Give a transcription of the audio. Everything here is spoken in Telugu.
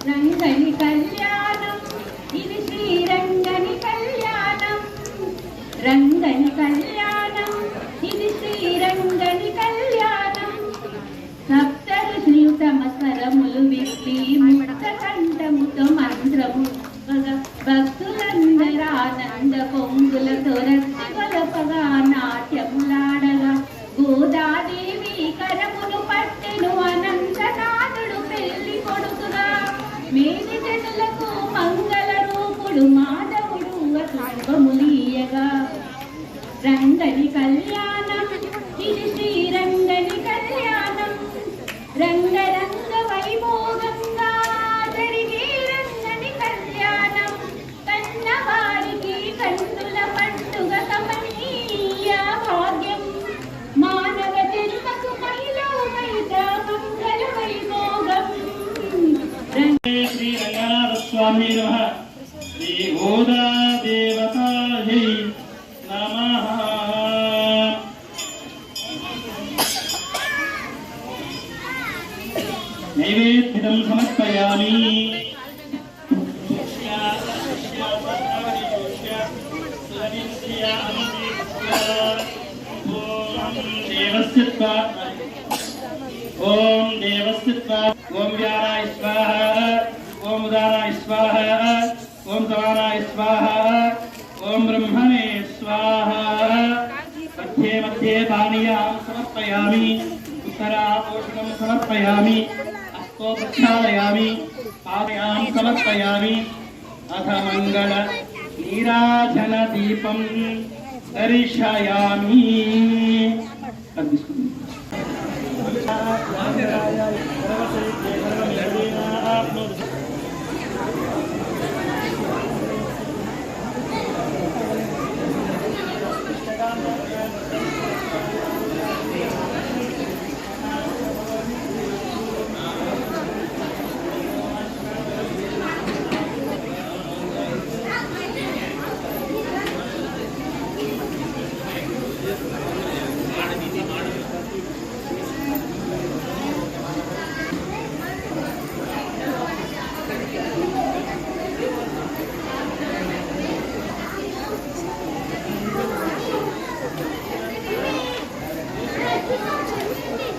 రంగని కళ్యాణం ఇది శ్రీరంగని కళ్యాణం రంగని కళ్యాణం ఇది శ్రీరంగని కళ్యాణం సప్త ఋషులు తమ స్వరములు విప్పి ముక్త కంఠముతో మంత్రము భక్తులందరూ ఆనంద పొంగులతో రక్తి గొలపగా నాట్యములాడగా గోదాదేవి కరమును పట్టెను అనంతనాథుడు పెళ్లి కొడుకుగా మేది జనులకు మంగళ రూపుడు మాధవుడు సర్వములీయగా రంగని కళ్యాణం ఇది శ్రీరంగని కళ్యాణం రంగరంగ వైభోగంగా జరిగే రంగని కళ్యాణం కన్నవారికి కన్నుల పండుగ కమనీయ భాగ్యం మానవ జన్మకు మహిళమైత మంగళ వైభోగం శ్రీ రంగనాథ స్వామి నమః శ్రీ గోదా దేవతాయై నమః నైవేద్యం సమర్పయామి ओम देवस्त्वा ओम व्यानाय स्वाहा ओम उदानाय स्वाहा ओम तवानाय स्वाहा ओम ब्रह्मणे स्वाहा मध्ये मध्ये पानीयां समर्पयामि उत्तरापोषणं समर्पयामि हस्तो प्रक्षालयामि पादयां समर्पयामि अथ मंगल नीराजन दीपं दर्शयामि।